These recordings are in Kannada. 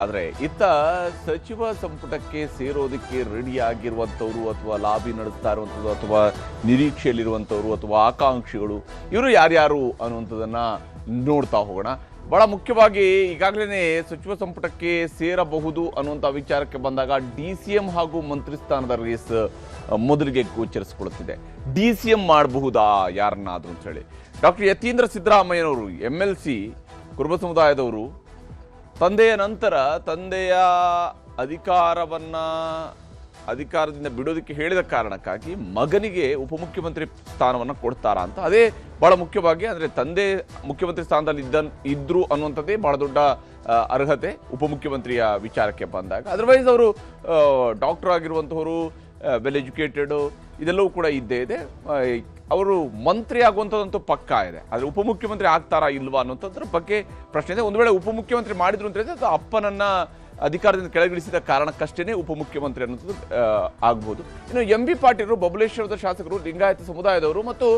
ಆದರೆ ಇತ್ತ ಸಚಿವ ಸಂಪುಟಕ್ಕೆ ಸೇರೋದಕ್ಕೆ ರೆಡಿ ಆಗಿರುವಂಥವ್ರು ಅಥವಾ ಲಾಬಿ ನಡೆಸ್ತಾ ಇರುವಂಥದ್ದು ಅಥವಾ ನಿರೀಕ್ಷೆಯಲ್ಲಿರುವಂಥವ್ರು ಅಥವಾ ಆಕಾಂಕ್ಷಿಗಳು ಇವರು ಯಾರ್ಯಾರು ಅನ್ನುವಂಥದ್ದನ್ನು ನೋಡ್ತಾ ಹೋಗೋಣ. ಬಹಳ ಮುಖ್ಯವಾಗಿ ಈಗಾಗಲೇ ಸಚಿವ ಸಂಪುಟಕ್ಕೆ ಸೇರಬಹುದು ಅನ್ನುವಂಥ ವಿಚಾರಕ್ಕೆ ಬಂದಾಗ DCM ಹಾಗೂ ಮಂತ್ರಿ ಸ್ಥಾನದ ರೇಸ್ ಮೊದಲಿಗೆ ಗೋಚರಿಸಿಕೊಳ್ಳುತ್ತಿದೆ. DCM ಮಾಡಬಹುದಾ ಯಾರನ್ನಾದರೂ ಅಂತ ಹೇಳಿ ಡಾಕ್ಟರ್ ಯತೀಂದ್ರ ಸಿದ್ದರಾಮಯ್ಯನವರು MLC ಕುರುಬ ಸಮುದಾಯದವರು ತಂದೆಯ ನಂತರ ತಂದೆಯ ಅಧಿಕಾರದಿಂದ ಬಿಡೋದಕ್ಕೆ ಹೇಳಿದ ಕಾರಣಕ್ಕಾಗಿ ಮಗನಿಗೆ ಉಪಮುಖ್ಯಮಂತ್ರಿ ಸ್ಥಾನವನ್ನು ಕೊಡ್ತಾರಾ ಅಂತ. ಅದೇ ಬಹಳ ಮುಖ್ಯವಾಗಿ ಅಂದರೆ ತಂದೆ ಮುಖ್ಯಮಂತ್ರಿ ಸ್ಥಾನದಲ್ಲಿ ಇದ್ರು ಅನ್ನುವಂಥದ್ದೇ ಬಹಳ ದೊಡ್ಡ ಅರ್ಹತೆ ಉಪಮುಖ್ಯಮಂತ್ರಿಯ ವಿಚಾರಕ್ಕೆ ಬಂದಾಗ. ಅದರ್ವೈಸ್ ಅವರು ಡಾಕ್ಟರ್ ಆಗಿರುವಂಥವರು, ವೆಲ್ ಎಜುಕೇಟೆಡ್, ಇದೆಲ್ಲವೂ ಕೂಡ ಇದ್ದೇ ಇದೆ. ಅವರು ಮಂತ್ರಿ ಆಗುವಂಥದ್ದಂತೂ ಪಕ್ಕಾ ಇದೆ. ಆದರೆ ಉಪಮುಖ್ಯಮಂತ್ರಿ ಆಗ್ತಾರಾ ಇಲ್ವಾ ಅನ್ನೋಂಥದ್ರ ಬಗ್ಗೆ ಪ್ರಶ್ನೆ ಇದೆ. ಒಂದು ವೇಳೆ ಉಪಮುಖ್ಯಮಂತ್ರಿ ಮಾಡಿದ್ರು ಅಂತ ಹೇಳಿದ್ರೆ ಅದು ಅಪ್ಪನನ್ನ ಅಧಿಕಾರದಿಂದ ಕೆಳಗಿಳಿಸಿದ ಕಾರಣಕ್ಕಷ್ಟೇ ಉಪಮುಖ್ಯಮಂತ್ರಿ ಅನ್ನೋದು ಆಗ್ಬೋದು. ಇನ್ನು MB ಪಾಟೀಲರು ಬಬಲೇಶ್ವರದ ಶಾಸಕರು, ಲಿಂಗಾಯತ ಸಮುದಾಯದವರು ಮತ್ತು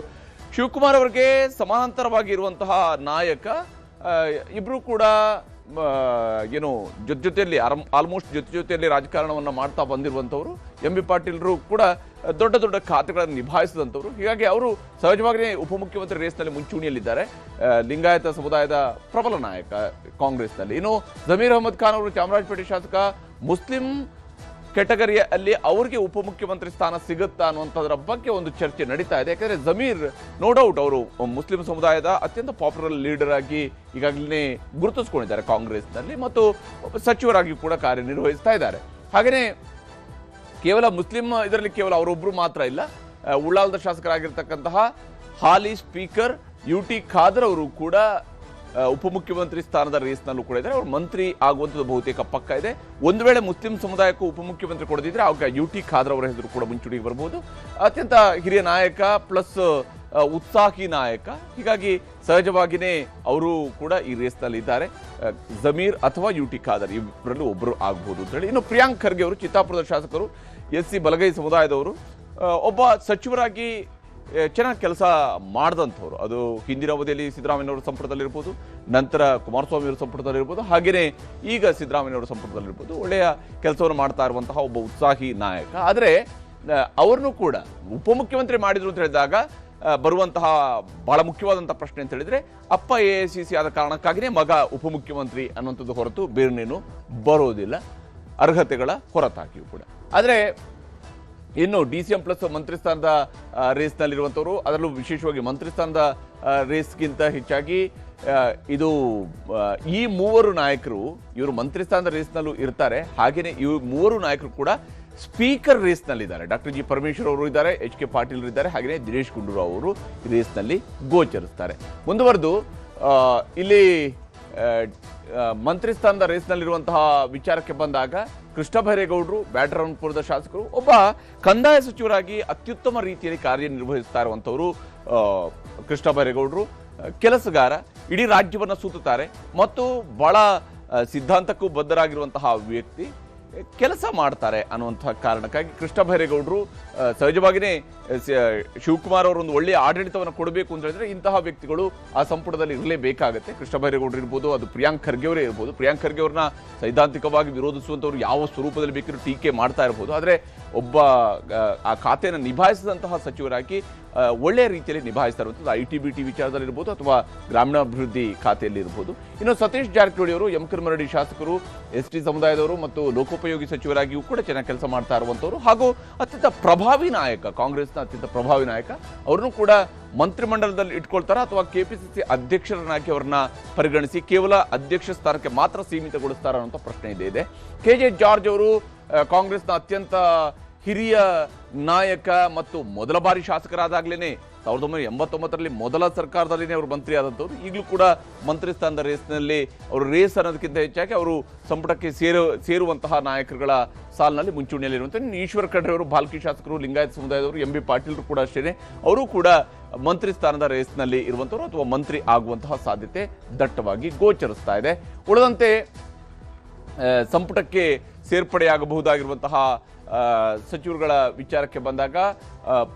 ಶಿವಕುಮಾರ್ ಅವರಿಗೆ ಸಮಾನಾಂತರವಾಗಿ ಇರುವಂತಹ ನಾಯಕ. ಇಬ್ರು ಕೂಡ ಏನು ಜೊತೆಯಲ್ಲಿ ಆಲ್ಮೋಸ್ಟ್ ಜೊತೆಯಲ್ಲಿ ರಾಜಕಾರಣವನ್ನು ಮಾಡ್ತಾ ಬಂದಿರುವಂಥವ್ರು. MB ಪಾಟೀಲರು ಕೂಡ ದೊಡ್ಡ ದೊಡ್ಡ ಖಾತೆಗಳನ್ನು ನಿಭಾಯಿಸಿದಂಥವ್ರು. ಹೀಗಾಗಿ ಅವರು ಸಹಜವಾಗಿಯೇ ಉಪಮುಖ್ಯಮಂತ್ರಿ ರೇಸ್ನಲ್ಲಿ ಮುಂಚೂಣಿಯಲ್ಲಿದ್ದಾರೆ. ಲಿಂಗಾಯತ ಸಮುದಾಯದ ಪ್ರಬಲ ನಾಯಕ ಕಾಂಗ್ರೆಸ್ನಲ್ಲಿ. ಇನ್ನು ಜಮೀರ್ ಅಹಮದ್ ಖಾನ್ ಅವರು ಚಾಮರಾಜಪೇಟೆ ಶಾಸಕ, ಮುಸ್ಲಿಂ ಕೆಟಗರಿಯಲ್ಲಿ ಅವರಿಗೆ ಉಪಮುಖ್ಯಮಂತ್ರಿ ಸ್ಥಾನ ಸಿಗುತ್ತಾ ಅನ್ನುವಂಥದ್ರ ಬಗ್ಗೆ ಒಂದು ಚರ್ಚೆ ನಡೀತಾ ಇದೆ. ಯಾಕಂದರೆ ಜಮೀರ್ ನೋ ಡೌಟ್ ಅವರು ಮುಸ್ಲಿಂ ಸಮುದಾಯದ ಅತ್ಯಂತ ಪಾಪ್ಯುಲರ್ ಲೀಡರ್ ಆಗಿ ಈಗಾಗಲೇ ಗುರುತಿಸ್ಕೊಂಡಿದ್ದಾರೆ ಕಾಂಗ್ರೆಸ್ನಲ್ಲಿ ಮತ್ತು ಸಚಿವರಾಗಿ ಕೂಡ ಕಾರ್ಯನಿರ್ವಹಿಸ್ತಾ ಇದ್ದಾರೆ. ಹಾಗೆಯೇ ಕೇವಲ ಮುಸ್ಲಿಂ ಇದರಲ್ಲಿ ಕೇವಲ ಅವರೊಬ್ಬರು ಮಾತ್ರ ಇಲ್ಲ. ಉಳ್ಳಾಲದ ಶಾಸಕರಾಗಿರ್ತಕ್ಕಂತಹ ಹಾಲಿ ಸ್ಪೀಕರ್ UT ಖಾದರ್ ಅವರು ಕೂಡ ಉಪಮುಖ್ಯಮಂತ್ರಿ ಸ್ಥಾನದ ರೇಸ್ನಲ್ಲೂ ಕೂಡ ಇದ್ದಾರೆ. ಅವರು ಮಂತ್ರಿ ಆಗುವಂಥದ್ದು ಬಹುತೇಕ ಪಕ್ಕ ಇದೆ. ಒಂದು ವೇಳೆ ಮುಸ್ಲಿಂ ಸಮುದಾಯಕ್ಕೂ ಉಪಮುಖ್ಯಮಂತ್ರಿ ಕೊಡದಿದ್ರೆ ಆಗ UT ಖಾದರ್ ಅವರ ಹೆಸರು ಕೂಡ ಮುಂಚೂಣಿಗೆ ಬರಬಹುದು. ಅತ್ಯಂತ ಹಿರಿಯ ನಾಯಕ ಪ್ಲಸ್ ಉತ್ಸಾಹಿ ನಾಯಕ. ಹೀಗಾಗಿ ಸಹಜವಾಗಿಯೇ ಅವರು ಕೂಡ ಈ ರೇಸ್ನಲ್ಲಿ ಇದ್ದಾರೆ. ಜಮೀರ್ ಅಥವಾ UT ಖಾದರ್ ಇಬ್ಬರಲ್ಲೂ ಒಬ್ಬರು ಆಗಬಹುದು ಅಂತ ಹೇಳಿ. ಇನ್ನು ಪ್ರಿಯಾಂಕ್ ಖರ್ಗೆ ಅವರು ಚಿತ್ತಾಪುರದ ಶಾಸಕರು, SC ಬಲಗೈ ಸಮುದಾಯದವರು, ಒಬ್ಬ ಸಚಿವರಾಗಿ ಚೆನ್ನಾಗಿ ಕೆಲಸ ಮಾಡಿದಂಥವ್ರು. ಅದು ಹಿಂದಿನ ಅವಧಿಯಲ್ಲಿ ಸಿದ್ದರಾಮಯ್ಯನವರ ಸಂಪುಟದಲ್ಲಿರ್ಬೋದು, ನಂತರ ಕುಮಾರಸ್ವಾಮಿ ಅವರ ಸಂಪುಟದಲ್ಲಿರ್ಬೋದು, ಹಾಗೆಯೇ ಈಗ ಸಿದ್ದರಾಮಯ್ಯನವರ ಸಂಪುಟದಲ್ಲಿರ್ಬೋದು ಒಳ್ಳೆಯ ಕೆಲಸವನ್ನು ಮಾಡ್ತಾ ಇರುವಂತಹ ಒಬ್ಬ ಉತ್ಸಾಹಿ ನಾಯಕ. ಆದರೆ ಅವ್ರನ್ನೂ ಕೂಡ ಉಪಮುಖ್ಯಮಂತ್ರಿ ಮಾಡಿದ್ರು ಅಂತ ಹೇಳಿದಾಗ ಬರುವಂತಹ ಬಹಳ ಮುಖ್ಯವಾದಂಥ ಪ್ರಶ್ನೆ ಅಂತ ಹೇಳಿದ್ರೆ ಅಪ್ಪ AICC ಆದ ಕಾರಣಕ್ಕಾಗಿಯೇ ಮಗ ಉಪಮುಖ್ಯಮಂತ್ರಿ ಅನ್ನುವಂಥದ್ದು ಹೊರತು ಬೇರೆನೇನು ಬರೋದಿಲ್ಲ, ಅರ್ಹತೆಗಳ ಹೊರತಾಗಿಯೂ ಕೂಡ. ಆದರೆ ಇನ್ನು DCM ಪ್ಲಸ್ ಮಂತ್ರಿ ಸ್ಥಾನದ ರೇಸ್ನಲ್ಲಿರುವಂಥವ್ರು, ಅದರಲ್ಲೂ ವಿಶೇಷವಾಗಿ ಮಂತ್ರಿ ಸ್ಥಾನದ ರೇಸ್ಗಿಂತ ಹೆಚ್ಚಾಗಿ ಇದು ಈ ಮೂವರು ನಾಯಕರು ಇವರು ಮಂತ್ರಿ ಸ್ಥಾನದ ರೇಸ್ನಲ್ಲೂ ಇರ್ತಾರೆ. ಹಾಗೆಯೇ ಈ ಮೂವರು ನಾಯಕರು ಕೂಡ ಸ್ಪೀಕರ್ ರೇಸ್ನಲ್ಲಿದ್ದಾರೆ. ಡಾಕ್ಟರ್ G ಪರಮೇಶ್ವರ್ ಅವರು ಇದ್ದಾರೆ, HK ಪಾಟೀಲ್ ಇದ್ದಾರೆ, ಹಾಗೆಯೇ ದಿನೇಶ್ ಗುಂಡೂರಾವ್ ಅವರು ರೇಸ್ನಲ್ಲಿ ಗೋಚರಿಸ್ತಾರೆ. ಮುಂದುವರೆದು ಇಲ್ಲಿ ಮಂತ್ರಿ ಸ್ಥಾನದ ರೇಸ್ನಲ್ಲಿರುವಂತಹ ವಿಚಾರಕ್ಕೆ ಬಂದಾಗ ಕೃಷ್ಣ ಬೈರೇಗೌಡರು ಬ್ಯಾಟರಾಯನಪುರದ ಶಾಸಕರು, ಒಬ್ಬ ಕಂದಾಯ ಸಚಿವರಾಗಿ ಅತ್ಯುತ್ತಮ ರೀತಿಯಲ್ಲಿ ಕಾರ್ಯನಿರ್ವಹಿಸ್ತಾ ಇರುವಂಥವರು ಕೃಷ್ಣ ಬೈರೇಗೌಡರು. ಕೆಲಸಗಾರ, ಇಡೀ ರಾಜ್ಯವನ್ನು ಸುತ್ತುತ್ತಾರೆ ಮತ್ತು ಬಹಳ ಸಿದ್ಧಾಂತಕ್ಕೂ ಬದ್ಧರಾಗಿರುವಂತಹ ವ್ಯಕ್ತಿ, ಕೆಲಸ ಮಾಡ್ತಾರೆ ಅನ್ನುವಂತಹ ಕಾರಣಕ್ಕಾಗಿ ಕೃಷ್ಣ ಬೈರೇಗೌಡರು ಸಹಜವಾಗಿಯೇ ಶಿವಕುಮಾರ್ ಅವರೊಂದು ಒಳ್ಳೆಯ ಆಡಳಿತವನ್ನು ಕೊಡಬೇಕು ಅಂತ ಹೇಳಿದ್ರೆ ಇಂತಹ ವ್ಯಕ್ತಿಗಳು ಆ ಸಂಪುಟದಲ್ಲಿ ಇರಲೇಬೇಕಾಗುತ್ತೆ. ಕೃಷ್ಣ ಬೈರೇಗೌಡರು ಇರ್ಬೋದು, ಅದು ಪ್ರಿಯಾಂಕ್ ಖರ್ಗೆ ಅವರೇ ಇರ್ಬೋದು. ಪ್ರಿಯಾಂಕ್ ಖರ್ಗೆ ಅವ್ರನ್ನ ಸೈದ್ಧಾಂತಿಕವಾಗಿ ವಿರೋಧಿಸುವಂಥವ್ರು ಯಾವ ಸ್ವರೂಪದಲ್ಲಿ ಬೇಕಿದ್ರು ಟೀಕೆ ಮಾಡ್ತಾ ಇರ್ಬೋದು. ಆದರೆ ಒಬ್ಬ ಆ ಖಾತೆಯನ್ನು ನಿಭಾಯಿಸಿದಂತಹ ಸಚಿವರಾಗಿ ಒಳ್ಳೆಯ ರೀತಿಯಲ್ಲಿ ನಿಭಾಯಿಸ್ತಾ ಇರುವಂಥದ್ದು ITBT ವಿಚಾರದಲ್ಲಿರ್ಬೋದು ಅಥವಾ ಗ್ರಾಮೀಣಾಭಿವೃದ್ಧಿ ಖಾತೆಯಲ್ಲಿ ಇರ್ಬೋದು. ಇನ್ನು ಸತೀಶ್ ಜಾರಕಿಹೊಳಿ ಅವರು ಯಮಕರಮರಡಿ ಶಾಸಕರು, ST ಸಮುದಾಯದವರು ಮತ್ತು ಲೋಕೋಪಯೋಗಿ ಸಚಿವರಾಗಿಯೂ ಕೂಡ ಚೆನ್ನಾಗಿ ಕೆಲಸ ಮಾಡ್ತಾ ಇರುವಂಥವ್ರು ಹಾಗೂ ಅತ್ಯಂತ ಪ್ರಭಾವಿ ನಾಯಕ, ಕಾಂಗ್ರೆಸ್ನ ಅತ್ಯಂತ ಪ್ರಭಾವಿ ನಾಯಕ. ಅವ್ರನ್ನೂ ಕೂಡ ಮಂತ್ರಿಮಂಡಲದಲ್ಲಿ ಇಟ್ಕೊಳ್ತಾರ ಅಥವಾ KPCC ಅಧ್ಯಕ್ಷರನ್ನಾಗಿ ಅವ್ರನ್ನ ಪರಿಗಣಿಸಿ ಕೇವಲ ಅಧ್ಯಕ್ಷ ಸ್ಥಾನಕ್ಕೆ ಮಾತ್ರ ಸೀಮಿತಗೊಳಿಸ್ತಾರ ಅನ್ನುವಂಥ ಪ್ರಶ್ನೆ ಇದೆ. KJ ಜಾರ್ಜ್ ಅವರು ಕಾಂಗ್ರೆಸ್ನ ಅತ್ಯಂತ ಹಿರಿಯ ನಾಯಕ ಮತ್ತು ಮೊದಲ ಬಾರಿ ಶಾಸಕರಾದಾಗಲೇ 1989ರಲ್ಲಿ ಮೊದಲ ಸರ್ಕಾರದಲ್ಲಿನೇ ಅವರು ಮಂತ್ರಿ ಆದಂಥವ್ರು. ಈಗಲೂ ಕೂಡ ಮಂತ್ರಿ ಸ್ಥಾನದ ರೇಸ್ನಲ್ಲಿ ಅವರು ರೇಸ್ ಅನ್ನೋದಕ್ಕಿಂತ ಹೆಚ್ಚಾಗಿ ಅವರು ಸಂಪುಟಕ್ಕೆ ಸೇರುವಂತಹ ನಾಯಕರುಗಳ ಸಾಲಿನಲ್ಲಿ ಮುಂಚೂಣಿಯಲ್ಲಿರುವಂಥ ಈಶ್ವರ ಖಂಡ್ರೆ ಅವರು ಬಾಲ್ಕಿ ಶಾಸಕರು, ಲಿಂಗಾಯತ ಸಮುದಾಯದವರು, MB ಪಾಟೀಲರು ಕೂಡ ಅಷ್ಟೇ. ಅವರು ಕೂಡ ಮಂತ್ರಿ ಸ್ಥಾನದ ರೇಸ್ನಲ್ಲಿ ಇರುವಂಥವ್ರು ಅಥವಾ ಮಂತ್ರಿ ಆಗುವಂತಹ ಸಾಧ್ಯತೆ ದಟ್ಟವಾಗಿ ಗೋಚರಿಸ್ತಾ ಇದೆ. ಉಳಿದಂತೆ ಸಂಪುಟಕ್ಕೆ ಸೇರ್ಪಡೆಯಾಗಬಹುದಾಗಿರುವಂತಹ ಸಚಿವರುಗಳ ವಿಚಾರಕ್ಕೆ ಬಂದಾಗ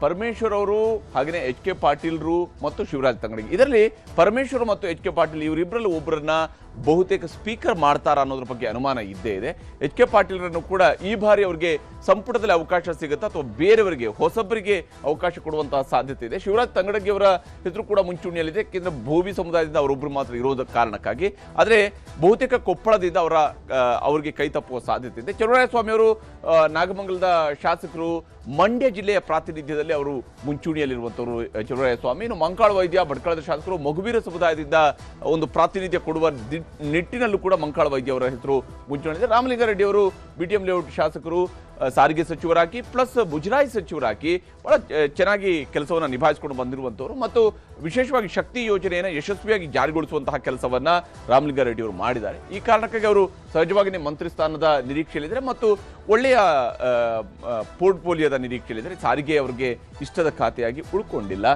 ಪರಮೇಶ್ವರ್ ಅವರು ಹಾಗೆಯೇ ಎಚ್ ಕೆ ಪಾಟೀಲ್ರು ಮತ್ತು ಶಿವರಾಜ್ ತಂಗಡಗಿ, ಇದರಲ್ಲಿ ಪರಮೇಶ್ವರ್ ಮತ್ತು ಎಚ್ ಕೆ ಪಾಟೀಲ್ ಇವರಿಬ್ಬರಲ್ಲಿ ಒಬ್ಬರನ್ನ ಬಹುತೇಕ ಸ್ಪೀಕರ್ ಮಾಡ್ತಾರ ಅನ್ನೋದ್ರ ಬಗ್ಗೆ ಅನುಮಾನ ಇದ್ದೇ ಇದೆ. ಎಚ್ ಕೆ ಪಾಟೀಲ್ರನ್ನು ಕೂಡ ಈ ಬಾರಿ ಅವರಿಗೆ ಸಂಪುಟದಲ್ಲಿ ಅವಕಾಶ ಸಿಗುತ್ತಾ ಅಥವಾ ಬೇರೆಯವರಿಗೆ ಹೊಸಬರಿಗೆ ಅವಕಾಶ ಕೊಡುವಂತಹ ಸಾಧ್ಯತೆ ಇದೆ. ಶಿವರಾಜ್ ತಂಗಡಗಿ ಅವರ ಹೆಸರು ಕೂಡ ಮುಂಚೂಣಿಯಲ್ಲಿದೆ, ಯಾಕೆಂದ್ರೆ ಭೋವಿ ಸಮುದಾಯದಿಂದ ಅವರೊಬ್ಬರು ಮಾತ್ರ ಇರೋದ ಕಾರಣಕ್ಕಾಗಿ. ಆದರೆ ಬಹುತೇಕ ಕೊಪ್ಪಳದಿಂದ ಅವರಿಗೆ ಕೈ ತಪ್ಪುವ ಸಾಧ್ಯತೆ ಇದೆ. ಚಲುವರಾಯಸ್ವಾಮಿ ಅವರು ನಾಗಮಂಗಲದ ಶಾಸಕರು, ಮಂಡ್ಯ ಜಿಲ್ಲೆಯ ಪ್ರಾತಿನಿಧ್ಯದಲ್ಲಿ ಅವರು ಮುಂಚೂಣಿಯಲ್ಲಿರುವಂಥವರು ಚಲುವರಾಯಸ್ವಾಮಿ. ಇನ್ನು ಮಂಕಾಳ ವೈದ್ಯ ಭಟ್ಕಳದ ಶಾಸಕರು, ಮಗುವೀರ ಸಮುದಾಯದಿಂದ ಒಂದು ಪ್ರಾತಿನಿಧ್ಯ ಕೊಡುವ ನಿಟ್ಟಿನಲ್ಲೂ ಕೂಡ ಮಂಕಾಳ ವೈದ್ಯ ಅವರ ಹೆಸರು ಮುಂಚೂಣಿಯಿದೆ. ರಾಮಲಿಂಗಾರೆಡ್ಡಿ ಅವರು BTM ಲೇಔಟ್ ಶಾಸಕರು, ಸಾರಿಗೆ ಸಚಿವರಾಗಿ ಪ್ಲಸ್ ಮುಜರಾಯಿ ಸಚಿವರಾಗಿ ಬಹಳ ಚೆನ್ನಾಗಿ ಕೆಲಸವನ್ನು ನಿಭಾಯಿಸಿಕೊಂಡು ಬಂದಿರುವಂಥವ್ರು ಮತ್ತು ವಿಶೇಷವಾಗಿ ಶಕ್ತಿ ಯೋಜನೆಯನ್ನು ಯಶಸ್ವಿಯಾಗಿ ಜಾರಿಗೊಳಿಸುವಂತಹ ಕೆಲಸವನ್ನ ರಾಮಲಿಂಗಾರೆಡ್ಡಿ ಅವರು ಮಾಡಿದ್ದಾರೆ. ಈ ಕಾರಣಕ್ಕಾಗಿ ಅವರು ಸಹಜವಾಗಿಯೇ ಮಂತ್ರಿ ಸ್ಥಾನದ ನಿರೀಕ್ಷೆಯಲ್ಲಿದ್ದಾರೆ ಮತ್ತು ಒಳ್ಳೆಯ ಪೋರ್ಟ್ಫೋಲಿಯೋದ ನಿರೀಕ್ಷೆಯಲ್ಲಿದ್ದಾರೆ. ಸಾರಿಗೆ ಅವರಿಗೆ ಇಷ್ಟದ ಖಾತೆಯಾಗಿ ಉಳ್ಕೊಂಡಿಲ್ಲ.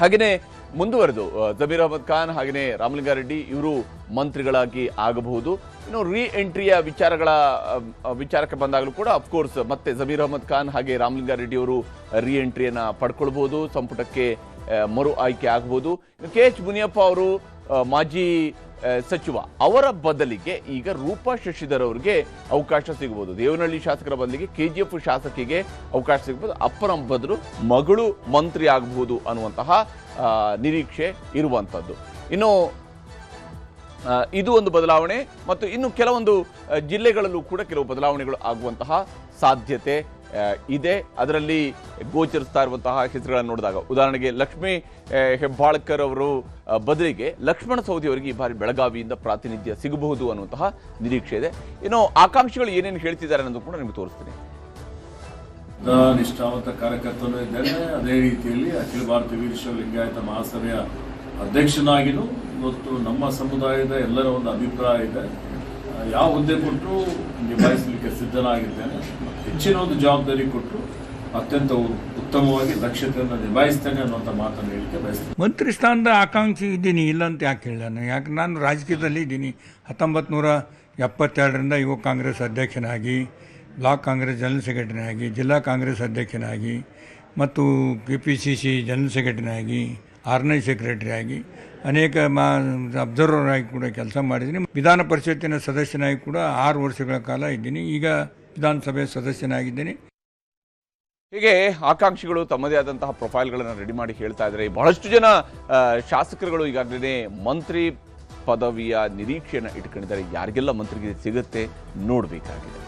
ಹಾಗೆಯೇ ಮುಂದುವರೆದು ಜಮೀರ್ ಅಹಮದ್ ಖಾನ್ ಹಾಗೆಯೇ ರಾಮಲಿಂಗಾರೆಡ್ಡಿ ಇವರು ಮಂತ್ರಿಗಳಾಗಿ ಆಗಬಹುದು. ಇನ್ನು ರೀ ಎಂಟ್ರಿಯ ವಿಚಾರಕ್ಕೆ ಬಂದಾಗಲೂ ಕೂಡ ಅಫ್ಕೋರ್ಸ್ ಮತ್ತೆ ಜಮೀರ್ ಅಹಮದ್ ಖಾನ್ ಹಾಗೆ ರಾಮಲಿಂಗಾರೆಡ್ಡಿ ಅವರು ರೀ ಎಂಟ್ರಿಯನ್ನು ಪಡ್ಕೊಳ್ಬಹುದು, ಸಂಪುಟಕ್ಕೆ ಮರು ಆಯ್ಕೆ ಆಗಬಹುದು. ಇನ್ನು KH ಮುನಿಯಪ್ಪ ಅವರು ಮಾಜಿ ಸಚಿವ, ಅವರ ಬದಲಿಗೆ ಈಗ ರೂಪಾ ಶಶಿಧರ್ ಅವರಿಗೆ ಅವಕಾಶ ಸಿಗಬಹುದು. ದೇವನಹಳ್ಳಿ ಶಾಸಕರ ಬದಲಿಗೆ KGF ಶಾಸಕಿಗೆ ಅವಕಾಶ ಸಿಗಬಹುದು. ಅಪ್ಪನ ಬದಲು ಮಗಳು ಮಂತ್ರಿ ಆಗಬಹುದು ಅನ್ನುವಂತಹ ನಿರೀಕ್ಷೆ ಇರುವಂಥದ್ದು. ಇನ್ನು ಇದು ಒಂದು ಬದಲಾವಣೆ ಮತ್ತು ಇನ್ನು ಕೆಲವೊಂದು ಜಿಲ್ಲೆಗಳಲ್ಲೂ ಕೂಡ ಕೆಲವು ಬದಲಾವಣೆಗಳು ಆಗುವಂತಹ ಸಾಧ್ಯತೆ ಇದೆ. ಅದರಲ್ಲಿ ಗೋಚರಿಸ್ತಾ ಇರುವಂತಹ ಹೆಸರುಗಳನ್ನು ನೋಡಿದಾಗ ಉದಾಹರಣೆಗೆ ಲಕ್ಷ್ಮೀ ಹೆಬ್ಬಾಳ್ಕರ್ ಅವರು ಬದಲಿಗೆ ಲಕ್ಷ್ಮಣ ಸವದಿ ಅವರಿಗೆ ಈ ಬಾರಿ ಬೆಳಗಾವಿಯಿಂದ ಪ್ರಾತಿನಿಧ್ಯ ಸಿಗಬಹುದು ಅನ್ನುವಂತಹ ನಿರೀಕ್ಷೆ ಇದೆ. ಇನ್ನು ಆಕಾಂಕ್ಷಿಗಳು ಏನೇನು ಹೇಳ್ತಿದ್ದಾರೆ ಅನ್ನೋದು ಕೂಡ ನಿಮಗೆ ತೋರಿಸ್ತೀನಿ. ನಿಷ್ಠಾವಂತ ಕಾರ್ಯಕರ್ತನೂ ಇದ್ದೇನೆ. ಅದೇ ರೀತಿಯಲ್ಲಿ ಅಖಿಲ ಭಾರತ ವೀರಶೈವ ಲಿಂಗಾಯತ ಮಹಾಸಭೆಯ ಅಧ್ಯಕ್ಷನಾಗಿಯೂ ಇವತ್ತು ನಮ್ಮ ಸಮುದಾಯದ ಎಲ್ಲರ ಒಂದು ಅಭಿಪ್ರಾಯ ಇದೆ. ಯಾವ ಹುದ್ದೆ ಕೊಟ್ಟರು ನಿಭಾಯಿಸಲಿಕ್ಕೆ ಸಿದ್ಧನಾಗಿದ್ದೇನೆ. ಹೆಚ್ಚಿನ ಒಂದು ಜವಾಬ್ದಾರಿ ಕೊಟ್ಟರು ಅತ್ಯಂತ ಉತ್ತಮವಾಗಿ ದಕ್ಷತೆಯನ್ನು ನಿಭಾಯಿಸ್ತೇನೆ ಅನ್ನುವಂಥ ಮಾತನ್ನು ಹೇಳಿಕೆ ಬಯಸ್ತೇನೆ. ಮಂತ್ರಿ ಸ್ಥಾನದ ಆಕಾಂಕ್ಷಿ ಇದ್ದೀನಿ, ಇಲ್ಲ ಅಂತ ಯಾಕೆ ಹೇಳಿದಾನೆ? ಯಾಕೆ ನಾನು ರಾಜಕೀಯದಲ್ಲಿ ಇದ್ದೀನಿ. 1972ರಿಂದ ಯುವ ಕಾಂಗ್ರೆಸ್ ಅಧ್ಯಕ್ಷನಾಗಿ, ಬ್ಲಾಕ್ ಕಾಂಗ್ರೆಸ್ ಜನರಲ್ ಸೆಕ್ರೆಟರಿಯಾಗಿ, ಜಿಲ್ಲಾ ಕಾಂಗ್ರೆಸ್ ಅಧ್ಯಕ್ಷನಾಗಿ ಮತ್ತು KPCC ಜನರಲ್ ಸೆಕ್ರೆಟರಿಯಾಗಿ, ಆರ್ಗನೈಸ್ ಸೆಕ್ರೆಟರಿಯಾಗಿ, ಅನೇಕ ಅಬ್ಸರ್ವರ್ ಆಗಿ ಕೂಡ ಕೆಲಸ ಮಾಡಿದ್ದೀನಿ. ವಿಧಾನ ಪರಿಷತ್ತಿನ ಸದಸ್ಯನಾಗಿ ಕೂಡ 6 ವರ್ಷಗಳ ಕಾಲ ಇದ್ದೀನಿ. ಈಗ ವಿಧಾನಸಭೆ ಸದಸ್ಯನಾಗಿದ್ದೀನಿ. ಹೀಗೆ ಆಕಾಂಕ್ಷಿಗಳು ತಮ್ಮದೇ ಆದಂತಹ ಪ್ರೊಫೈಲ್ಗಳನ್ನು ರೆಡಿ ಮಾಡಿ ಹೇಳ್ತಾ ಇದ್ದಾರೆ. ಬಹಳಷ್ಟು ಜನ ಶಾಸಕರುಗಳು ಈಗಾಗಲೇ ಮಂತ್ರಿ ಪದವಿಯ ನಿರೀಕ್ಷೆಯನ್ನು ಇಟ್ಕೊಂಡಿದ್ದಾರೆ. ಯಾರಿಗೆಲ್ಲ ಮಂತ್ರಿಗೆ ಸಿಗುತ್ತೆ ನೋಡಬೇಕಾಗಿದೆ.